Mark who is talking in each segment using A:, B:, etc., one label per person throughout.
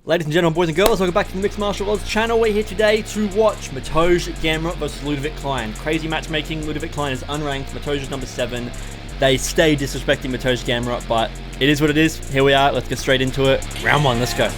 A: Ladies and gentlemen, boys and girls, welcome back to the Mixed Martial Arts channel. We're here today to watch Mateusz Gamrot versus Ludovit Klein. Crazy matchmaking. Ludovit Klein is unranked. Mateusz is number 7. They stay disrespecting Mateusz Gamrot, but it is what it is. Here we are. Let's get straight into it. Round 1. Let's go.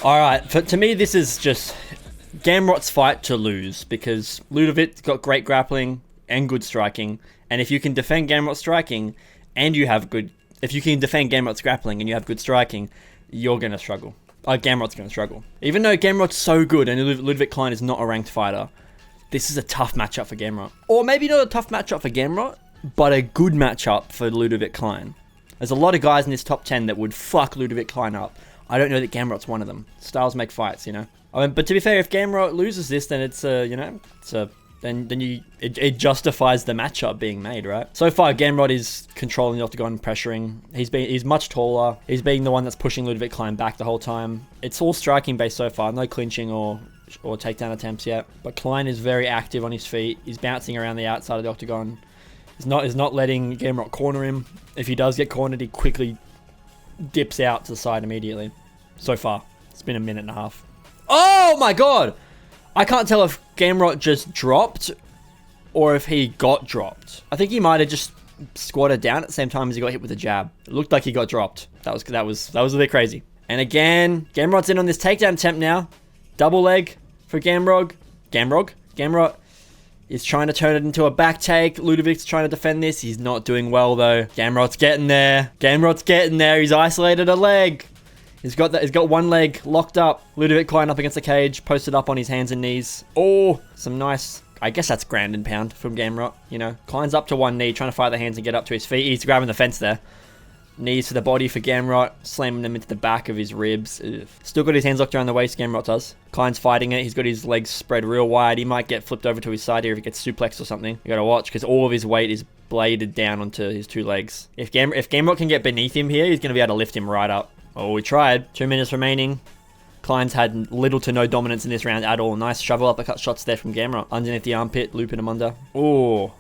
A: Alright, to me this is just Gamrot's fight to lose, because Ludovit's got great grappling and good striking, and if you can defend Gamrot's striking and you have good... If you can defend Gamrot's grappling and you have good striking, you're going to struggle. Gamrot's going to struggle. Even though Gamrot's so good and Ludovit Klein is not a ranked fighter, this is a tough matchup for Gamrot. Or maybe not a tough matchup for Gamrot, but a good matchup for Ludovit Klein. There's a lot of guys in this top 10 that would fuck Ludovit Klein up. I don't know that Gamrot's one of them. Styles make fights, you know. I mean, but to be fair, if Gamrot loses this, then it's it justifies the matchup being made, right? So far, Gamrot is controlling the octagon, pressuring. He's much taller. He's being the one that's pushing Ludovit Klein back the whole time. It's all striking based so far. No clinching or takedown attempts yet. But Klein is very active on his feet. He's bouncing around the outside of the octagon. He's not letting Gamrot corner him. If he does get cornered, he quickly dips out to the side immediately. So far, it's been a minute and a half. Oh my god! I can't tell if Gamrot just dropped or if he got dropped. I think he might have just squatted down at the same time as he got hit with a jab. It looked like he got dropped. That was a bit crazy. And again, Gamrot's in on this takedown attempt now. Double leg for Gamrot. Gamrot is trying to turn it into a back take. Ludovit's trying to defend this. He's not doing well though. Gamrot's getting there. He's isolated a leg. He's got one leg locked up. Ludovit Klein up against the cage, posted up on his hands and knees. Oh, some nice... I guess that's ground and pound from Gamrot, you know. Klein's up to one knee, trying to fire the hands and get up to his feet. He's grabbing the fence there. Knees to the body for Gamrot, slamming them into the back of his ribs. Ugh. Still got his hands locked around the waist, Gamrot does. Klein's fighting it. He's got his legs spread real wide. He might get flipped over to his side here if he gets suplexed or something. You gotta watch, because all of his weight is bladed down onto his two legs. If Gamrot can get beneath him here, he's gonna be able to lift him right up. Oh, we tried. 2 minutes remaining. Klein's had little to no dominance in this round at all. Nice shovel uppercut shots there from Gamrot. Underneath the armpit, looping him under. Oh,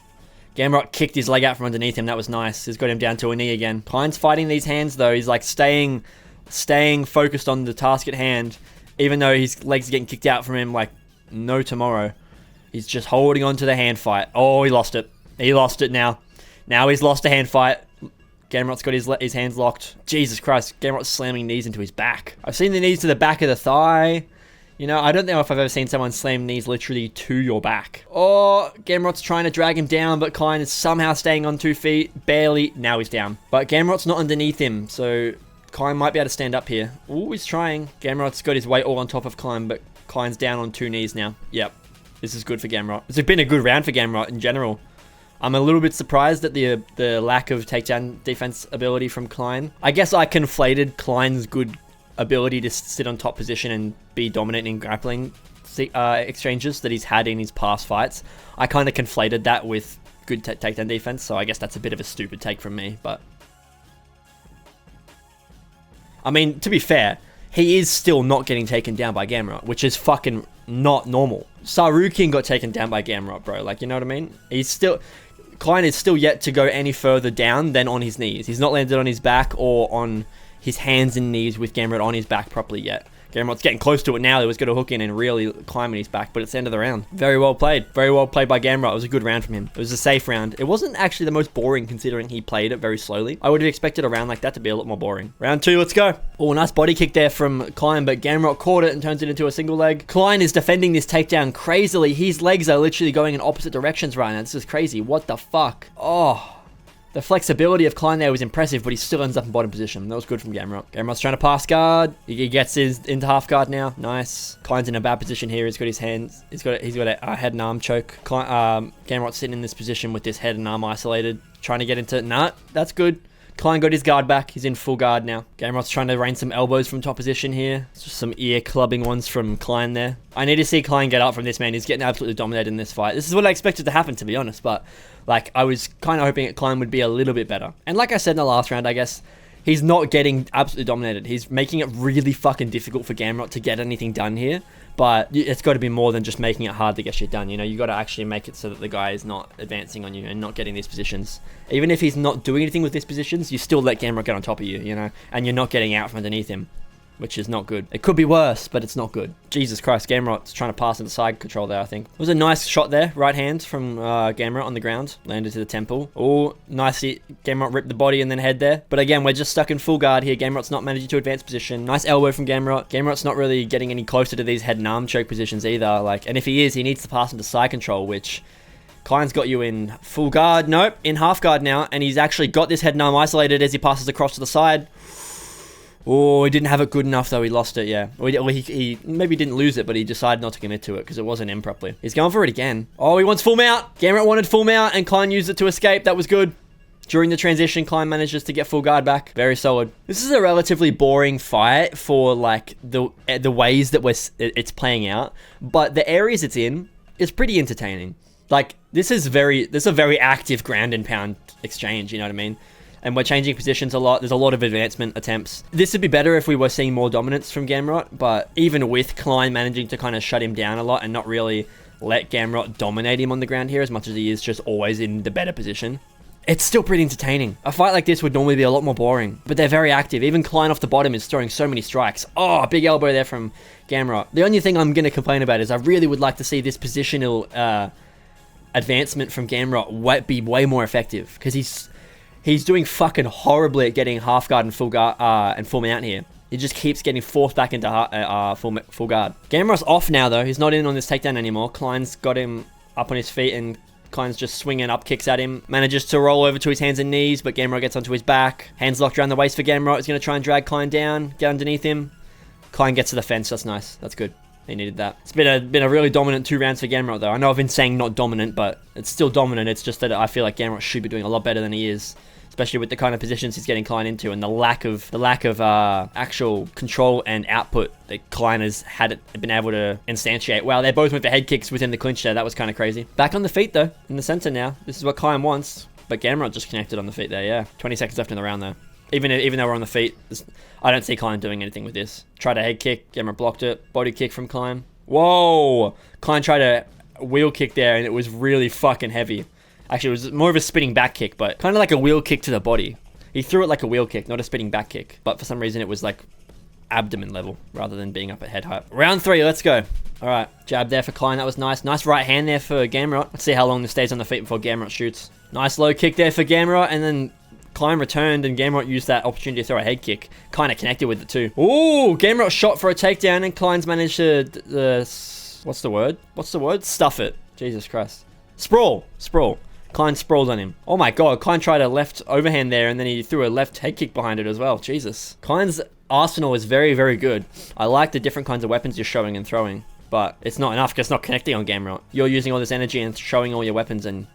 A: Gamrot kicked his leg out from underneath him. That was nice. He's got him down to a knee again. Klein's fighting these hands though. He's like staying focused on the task at hand, even though his legs are getting kicked out from him like no tomorrow. He's just holding on to the hand fight. Oh, he lost it. He lost it now. Now he's lost a hand fight. Gamrot's got his hands locked. Jesus Christ, Gamrot's slamming knees into his back. I've seen the knees to the back of the thigh. You know, I don't know if I've ever seen someone slam knees literally to your back. Oh, Gamrot's trying to drag him down, but Klein is somehow staying on 2 feet. Barely. Now he's down. But Gamrot's not underneath him, so Klein might be able to stand up here. Oh, he's trying. Gamrot's got his weight all on top of Klein, but Klein's down on 2 knees now. Yep. This is good for Gamrot. It's been a good round for Gamrot in general. I'm a little bit surprised at the lack of takedown defense ability from Klein. I guess I conflated Klein's good ability to sit on top position and be dominant in grappling exchanges that he's had in his past fights. I kind of conflated that with good takedown defense, so I guess that's a bit of a stupid take from me, but... I mean, to be fair, he is still not getting taken down by Gamrot, which is fucking not normal. Sarukin got taken down by Gamrot, bro. Like, you know what I mean? Klein is still yet to go any further down than on his knees. He's not landed on his back or on his hands and knees with Gamrot on his back properly yet. Gamrot's getting close to it now. He was going to hook in and really climb on his back, but it's the end of the round. Very well played. Very well played by Gamrot. It was a good round from him. It was a safe round. It wasn't actually the most boring considering he played it very slowly. I would have expected a round like that to be a lot more boring. Round 2, let's go. Oh, nice body kick there from Klein, but Gamrot caught it and turns it into a single leg. Klein is defending this takedown crazily. His legs are literally going in opposite directions right now. This is crazy. What the fuck? Oh... The flexibility of Klein there was impressive, but he still ends up in bottom position. That was good from Gamrot. Gamrot's trying to pass guard. He gets his into half guard now. Nice. Klein's in a bad position here. He's got his hands. He's got a head and arm choke. Gamrot's sitting in this position with this head and arm isolated, trying to get into... Nah, that's good. Klein got his guard back. He's in full guard now. Gamrot's trying to rain some elbows from top position here. It's just some ear clubbing ones from Klein there. I need to see Klein get up from this, man. He's getting absolutely dominated in this fight. This is what I expected to happen, to be honest, but like I was kind of hoping that Klein would be a little bit better. And like I said in the last round, I guess he's not getting absolutely dominated. He's making it really fucking difficult for Gamrot to get anything done here. but it's got to be more than just making it hard to get shit done. You know, you got to actually make it so that the guy is not advancing on you and not getting these positions. Even if he's not doing anything with these positions, you still let Gamrot get on top of you, you know, and you're not getting out from underneath him, which is not good. It could be worse, but it's not good. Jesus Christ, Gamrot's trying to pass into side control there, I think. It was a nice shot there, right hand from Gamrot on the ground. Landed to the temple. Oh, nicely, Gamrot ripped the body and then head there. But again, we're just stuck in full guard here. Gamrot's not managing to advance position. Nice elbow from Gamrot. Gamrot's not really getting any closer to these head and arm choke positions either. Like, and if he is, he needs to pass into side control, which Klein's got you in full guard. Nope, in half guard now. And he's actually got this head and arm isolated as he passes across to the side. Oh, he didn't have it good enough, though. He lost it, yeah. Well, he maybe didn't lose it, but he decided not to commit to it because it wasn't in properly. He's going for it again. Oh, he wants full mount. Gamrot wanted full mount, and Klein used it to escape. That was good. During the transition, Klein manages to get full guard back. Very solid. This is a relatively boring fight for, like, the ways that it's playing out. But the areas it's in is pretty entertaining. Like, this is a very active ground and pound exchange, you know what I mean? And we're changing positions a lot. There's a lot of advancement attempts. This would be better if we were seeing more dominance from Gamrot, but even with Klein managing to kind of shut him down a lot and not really let Gamrot dominate him on the ground here as much as he is just always in the better position, it's still pretty entertaining. A fight like this would normally be a lot more boring, but they're very active. Even Klein off the bottom is throwing so many strikes. Oh, big elbow there from Gamrot. The only thing I'm going to complain about is I really would like to see this positional advancement from Gamrot be way more effective, because he's doing fucking horribly at getting half guard and full mount here. He just keeps getting forced back into full guard. Gamrot's off now, though. He's not in on this takedown anymore. Klein's got him up on his feet, and Klein's just swinging up kicks at him. Manages to roll over to his hands and knees, but Gamrot gets onto his back. Hands locked around the waist for Gamrot. He's going to try and drag Klein down, get underneath him. Klein gets to the fence. That's nice. That's good. He needed that. It's been a really dominant 2 rounds for Gamrot, though. I know I've been saying not dominant, but it's still dominant. It's just that I feel like Gamrot should be doing a lot better than he is, especially with the kind of positions he's getting Klein into and the lack of actual control and output that Klein has been able to instantiate. Wow, they both went for head kicks within the clinch there. That was kind of crazy. Back on the feet, though, in the center now. This is what Klein wants, but Gamrot just connected on the feet there, yeah. 20 seconds left in the round, though. Even though we're on the feet, I don't see Klein doing anything with this. Tried a head kick, Gamrot blocked it. Body kick from Klein. Whoa! Klein tried a wheel kick there, and it was really fucking heavy. Actually, it was more of a spinning back kick, but kind of like a wheel kick to the body. He threw it like a wheel kick, not a spinning back kick. But for some reason, it was like abdomen level rather than being up at head height. Round 3, let's go. All right, jab there for Klein. That was nice. Nice right hand there for Gamrot. Let's see how long this stays on the feet before Gamrot shoots. Nice low kick there for Gamrot, and then Klein returned, and Gamrot used that opportunity to throw a head kick. Kind of connected with it too. Ooh, Gamrot shot for a takedown, and Klein's managed to, what's the word? Stuff it. Jesus Christ. Sprawl. Klein sprawled on him. Oh my god, Klein tried a left overhand there, and then he threw a left head kick behind it as well. Jesus. Klein's arsenal is very, very good. I like the different kinds of weapons you're showing and throwing, but it's not enough because it's not connecting on Gamrot. You're using all this energy and showing all your weapons, and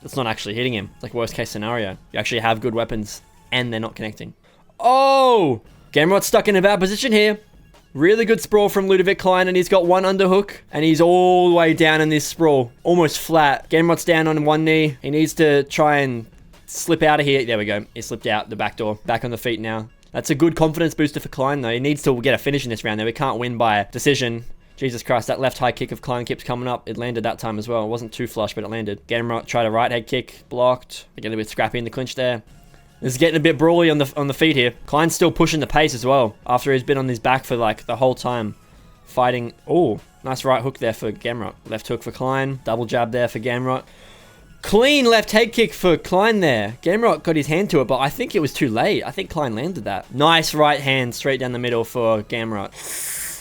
A: it's not actually hitting him. It's like worst case scenario. You actually have good weapons, and they're not connecting. Oh! Gamrot's stuck in a bad position here. Really good sprawl from Ludovit Klein, and he's got one underhook, and he's all the way down in this sprawl. Almost flat. Gamrot's down on one knee. He needs to try and slip out of here. There we go. He slipped out the back door. Back on the feet now. That's a good confidence booster for Klein, though. He needs to get a finish in this round, though. We can't win by decision. Jesus Christ, that left high kick of Klein keeps coming up. It landed that time as well. It wasn't too flush, but it landed. Gamrot tried a right head kick. Blocked. They get a bit scrappy in the clinch there. This is getting a bit brawly on the feet here. Klein's still pushing the pace as well, after he's been on his back for like the whole time. Fighting. Oh, nice right hook there for Gamrot. Left hook for Klein. Double jab there for Gamrot. Clean left head kick for Klein there. Gamrot got his hand to it, but I think it was too late. I think Klein landed that. Nice right hand straight down the middle for Gamrot.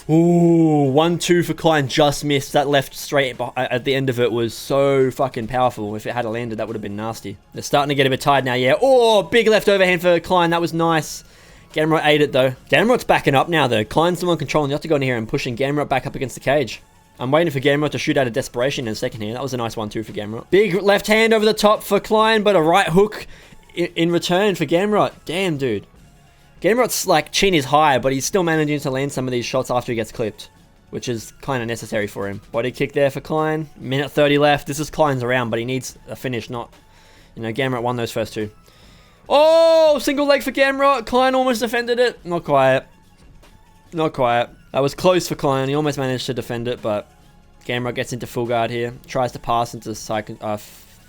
A: Ooh, 1-2 for Klein, just missed. That left straight at the end of it was so fucking powerful. If it had landed, that would have been nasty. They're starting to get a bit tired now, yeah. Oh, big left overhand for Klein. That was nice. Gamrot ate it, though. Gamrot's backing up now, though. Klein's the one controlling the octagon here and pushing Gamrot back up against the cage. I'm waiting for Gamrot to shoot out of desperation in a second here. That was a nice 1-2 for Gamrot. Big left hand over the top for Klein, but a right hook in return for Gamrot. Damn, dude. Gamrot's like chin is high, but he's still managing to land some of these shots after he gets clipped, which is kind of necessary for him. Body kick there for Klein. Minute 30 left. This is Klein's round, but he needs a finish, not... You know, Gamrot won those first 2. Oh, single leg for Gamrot. Klein almost defended it. Not quite. Not quite. That was close for Klein. He almost managed to defend it, but Gamrot gets into full guard here. Tries to pass into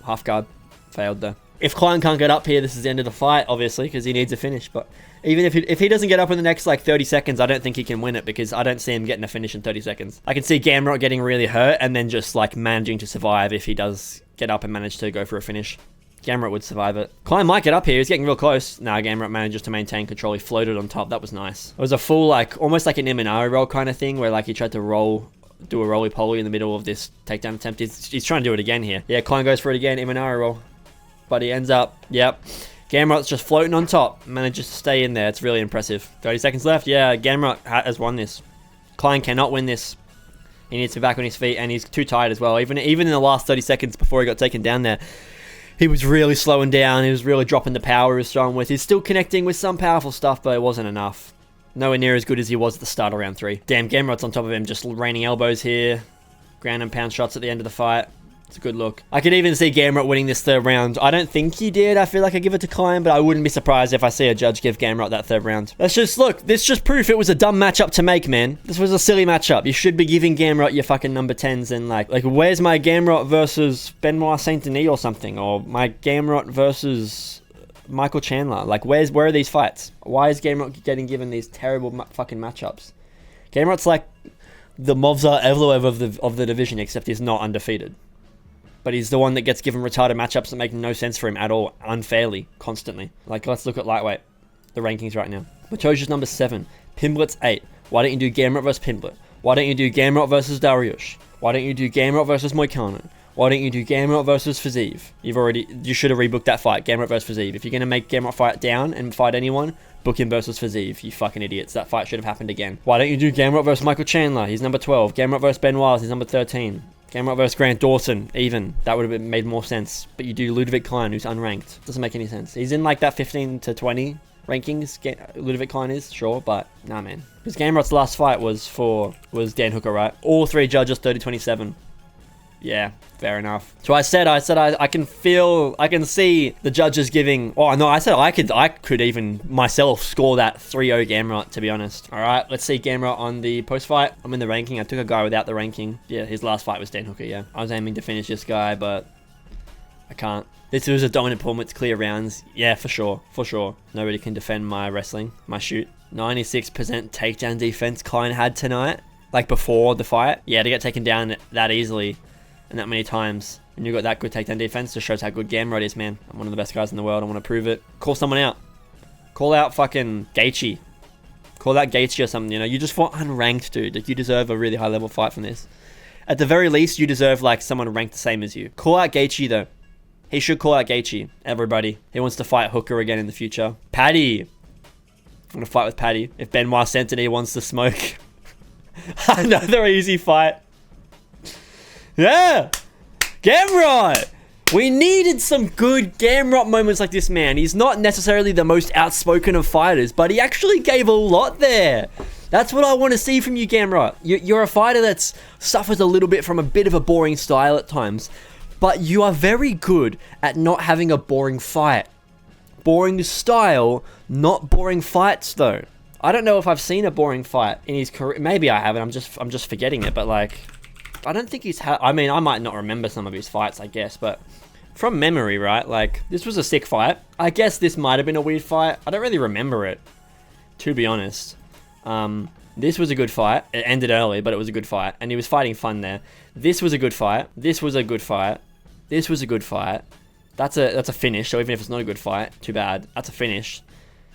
A: half guard. Failed though. If Klein can't get up here, this is the end of the fight, obviously, because he needs a finish. But even if he doesn't get up in the next like 30 seconds, I don't think he can win it, because I don't see him getting a finish in 30 seconds. I can see Gamrot getting really hurt and then just like managing to survive if he does get up and manage to go for a finish. Gamrot would survive it. Klein might get up here. He's getting real close. Nah, Gamrot manages to maintain control. He floated on top. That was nice. It was a full, like, almost like an Imanari roll kind of thing, where like he tried to do a roly-poly in the middle of this takedown attempt. He's trying to do it again here. Yeah, Klein goes for it again. Imanari roll. But he ends up, yep. Gamrot's just floating on top. Manages to stay in there. It's really impressive. 30 seconds left. Yeah, Gamrot has won this. Klein cannot win this. He needs to be back on his feet, and he's too tired as well. Even in the last 30 seconds before he got taken down there, he was really slowing down. He was really dropping the power he was throwing with. He's still connecting with some powerful stuff, but it wasn't enough. Nowhere near as good as he was at the start of round 3. Damn, Gamrot's on top of him, just raining elbows here. Ground and pound shots at the end of the fight. It's a good look. I could even see Gamrot winning this third round. I don't think he did. I feel like I give it to Klein, but I wouldn't be surprised if I see a judge give Gamrot that third round. Let's just look. This just proof it was a dumb matchup to make, man. This was a silly matchup. You should be giving Gamrot your fucking number 10s and like where's my Gamrot versus Benoit Saint-Denis or something? Or my Gamrot versus Michael Chandler? Like, where are these fights? Why is Gamrot getting given these terrible fucking matchups? Gamrot's like the Movzar Evloev of the division, except he's not undefeated. But he's the one that gets given retarded matchups that make no sense for him at all, unfairly, constantly. Like, let's look at lightweight, the rankings right now. Mateusz is number 7, Pimblet's 8. Why don't you do Gamrot versus Pimblet? Why don't you do Gamrot versus Dariush? Why don't you do Gamrot versus Moikanen? Why don't you do Gamrot versus Fazeev? You should have rebooked that fight, Gamrot versus Fazeev. If you're going to make Gamrot fight down and fight anyone, book him versus Fazeev, you fucking idiots. That fight should have happened again. Why don't you do Gamrot versus Michael Chandler? He's number 12. Gamrot versus Benoit, he's number 13. Gamrot versus Grant Dawson, even. That would have made more sense. But you do Ludovit Klein, who's unranked. Doesn't make any sense. He's in like that 15 to 20 rankings, Ludovit Klein is, sure, but nah, man. Because Gamrot's last fight was Dan Hooker, right? All 3 judges 30-27. Yeah, fair enough. So I said I can see the judges giving. Oh no, I said I could even myself score that 3-0 Gamrot, to be honest. All right, let's see Gamrot on the post fight. I'm in the ranking. I took a guy without the ranking. Yeah, his last fight was Dan Hooker. Yeah, I was aiming to finish this guy, but I can't. This was a dominant performance, clear rounds. Yeah, for sure, for sure. Nobody can defend my wrestling, my shoot. 96% takedown defense Klein had tonight, like before the fight. Yeah, to get taken down that easily and that many times, and you got that good takedown defense, just shows how good Gamrot is, man. I'm one of the best guys in the world. I want to prove it. Call someone out. Call out fucking Gaethje. Call out Gaethje or something, you know. You just fought unranked, dude. Like, you deserve a really high level fight from this. At the very least, you deserve like someone ranked the same as you. Call out Gaethje though. He should call out Gaethje. Everybody. He wants to fight Hooker again in the future. Paddy. I'm going to fight with Paddy. If Benoit Saint-Denis wants to smoke. Another easy fight. Yeah! Gamrot! We needed some good Gamrot moments like this, man. He's not necessarily the most outspoken of fighters, but he actually gave a lot there. That's what I want to see from you, Gamrot. You're a fighter that suffers a little bit from a bit of a boring style at times, but you are very good at not having a boring fight. Boring style, not boring fights, though. I don't know if I've seen a boring fight in his career. Maybe I haven't. I'm just forgetting it, but like, I don't think he's had. I mean, I might not remember some of his fights, I guess, but from memory, right? Like, this was a sick fight. I guess this might have been a weird fight. I don't really remember it, to be honest. This was a good fight. It ended early, but it was a good fight, and he was fighting fun there. This was a good fight. This was a good fight. This was a good fight. That's a finish. So even if it's not a good fight, too bad. That's a finish.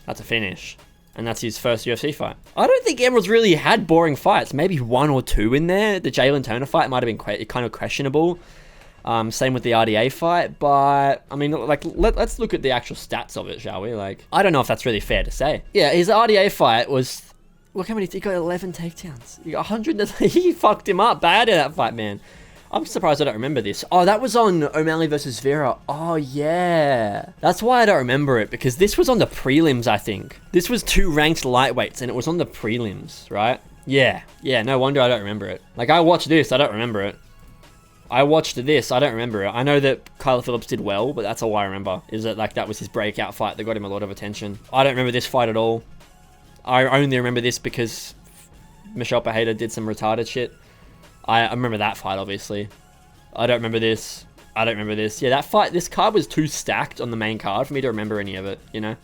A: That's a finish. And that's his first UFC fight. I don't think Gamrot's really had boring fights. Maybe 1 or 2 in there. The Jalen Turner fight might have been kind of questionable. Same with the RDA fight. But, I mean, like, let's look at the actual stats of it, shall we? Like, I don't know if that's really fair to say. Yeah, his RDA fight was... Look how many... He got 11 takedowns. He got 100... He fucked him up bad in that fight, man. I'm surprised I don't remember this. Oh, that was on O'Malley versus Vera. Oh, yeah. That's why I don't remember it, because this was on the prelims, I think. This was 2 ranked lightweights, and it was on the prelims, right? Yeah. Yeah, no wonder I don't remember it. Like, I watched this, I don't remember it. I watched this, I don't remember it. I know that Kyler Phillips did well, but that's all I remember. Is that, like, that was his breakout fight that got him a lot of attention. I don't remember this fight at all. I only remember this because Michelle Pajeda did some retarded shit. I remember that fight, obviously. I don't remember this. I don't remember this. Yeah, that fight, this card was too stacked on the main card for me to remember any of it, you know?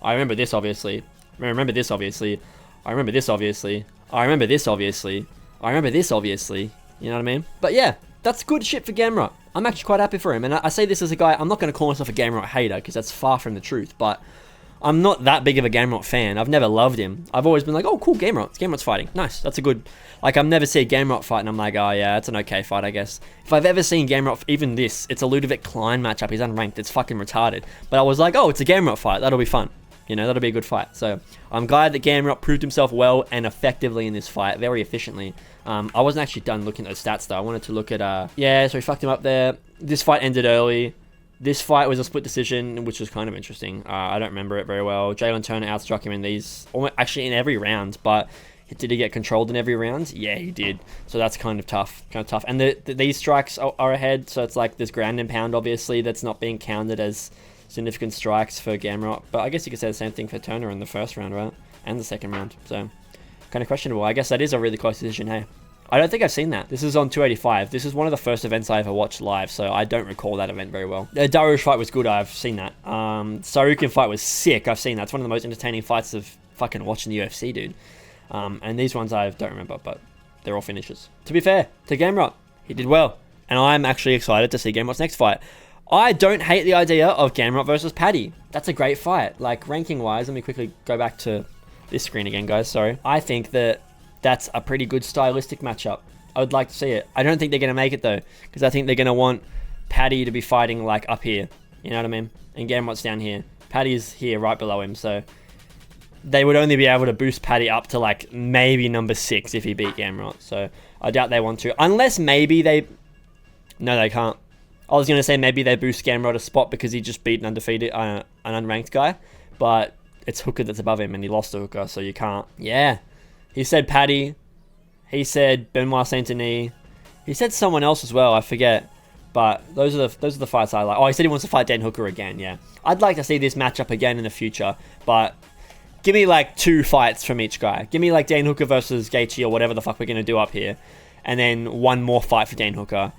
A: I remember this, obviously. I remember this, obviously. I remember this, obviously. I remember this, obviously. I remember this, obviously. You know what I mean? But yeah, that's good shit for Gamrot. I'm actually quite happy for him. And I say this as a guy, I'm not going to call myself a Gamrot hater, because that's far from the truth, but I'm not that big of a Gamrot fan. I've never loved him. I've always been like, oh, cool, Gamrot's fighting. Nice, that's a good... Like, I've never seen Gamrot fight, and I'm like, oh, yeah, it's an okay fight, I guess. If I've ever seen Gamrot, even this, it's a Ludovit Klein matchup. He's unranked. It's fucking retarded. But I was like, oh, it's a Gamrot fight. That'll be fun. You know, that'll be a good fight. So, I'm glad that Gamrot proved himself well and effectively in this fight, very efficiently. I wasn't actually done looking at those stats, though. I wanted to look at, yeah, so he fucked him up there. This fight ended early. This fight was a split decision, which was kind of interesting. I don't remember it very well. Jalen Turner outstruck him in these, actually in every round, but did he get controlled in every round? Yeah, he did. So that's kind of tough. And these strikes are ahead, so it's like this ground and pound, obviously, that's not being counted as significant strikes for Gamrot. But I guess you could say the same thing for Turner in the first round, right? And the second round. So kind of questionable. I guess that is a really close decision, hey. I don't think I've seen that. This is on 285. This is one of the first events I ever watched live, so I don't recall that event very well. The Darush fight was good. I've seen that. Sarukin fight was sick. I've seen that. It's one of the most entertaining fights of fucking watching the UFC, dude. And these ones I don't remember, but they're all finishes. To be fair to Gamrot, he did well. And I'm actually excited to see Gamrot's next fight. I don't hate the idea of Gamrot versus Paddy. That's a great fight. Like, ranking-wise, let me quickly go back to this screen again, guys. Sorry. I think that that's a pretty good stylistic matchup. I would like to see it. I don't think they're going to make it, though, because I think they're going to want Paddy to be fighting, like, up here. You know what I mean? And Gamrot's down here. Paddy's here, right below him, so they would only be able to boost Paddy up to, like, maybe number 6 if he beat Gamrot. So I doubt they want to. Unless maybe they... No, they can't. I was going to say maybe they boost Gamrot a spot because he just beat an undefeated, an unranked guy. But it's Hooker that's above him, and he lost to Hooker, so you can't. Yeah. He said Paddy. He said Benoit Saint-Denis. He said someone else as well, I forget. But those are the fights I like. Oh, he said he wants to fight Dan Hooker again, yeah. I'd like to see this matchup again in the future, but give me like 2 fights from each guy. Give me like Dan Hooker versus Gaethje or whatever the fuck we're going to do up here. And then one more fight for Dan Hooker.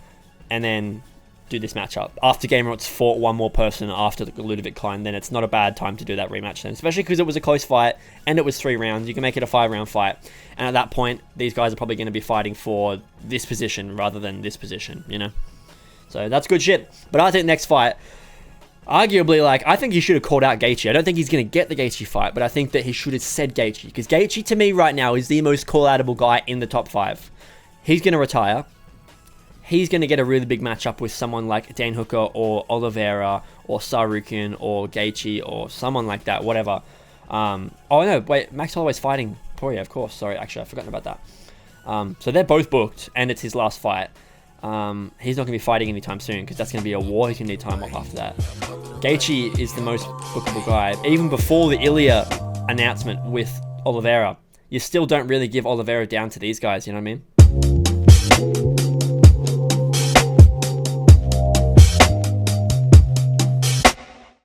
A: And then do this matchup. After Gamrot's fought one more person after the Ludovit Klein, then it's not a bad time to do that rematch then. Especially because it was a close fight and it was 3 rounds. You can make it a 5-round fight. And at that point, these guys are probably going to be fighting for this position rather than this position, you know? So that's good shit. But I think next fight, arguably, like, I think he should have called out Gaethje. I don't think he's going to get the Gaethje fight, but I think that he should have said Gaethje. Because Gaethje, to me, right now, is the most call-outable guy in the top 5. He's going to retire. He's going to get a really big matchup with someone like Dan Hooker or Oliveira or Sarukin or Gaethje or someone like that, whatever. Oh, no, wait, Max Holloway's fighting Poirier, of course. Sorry, actually, I've forgotten about that. So they're both booked, and it's his last fight. He's not going to be fighting anytime soon because that's going to be a war. He's going to need time off after that. Gaethje is the most bookable guy. Even before the Ilya announcement with Oliveira, you still don't really give Oliveira down to these guys, you know what I mean?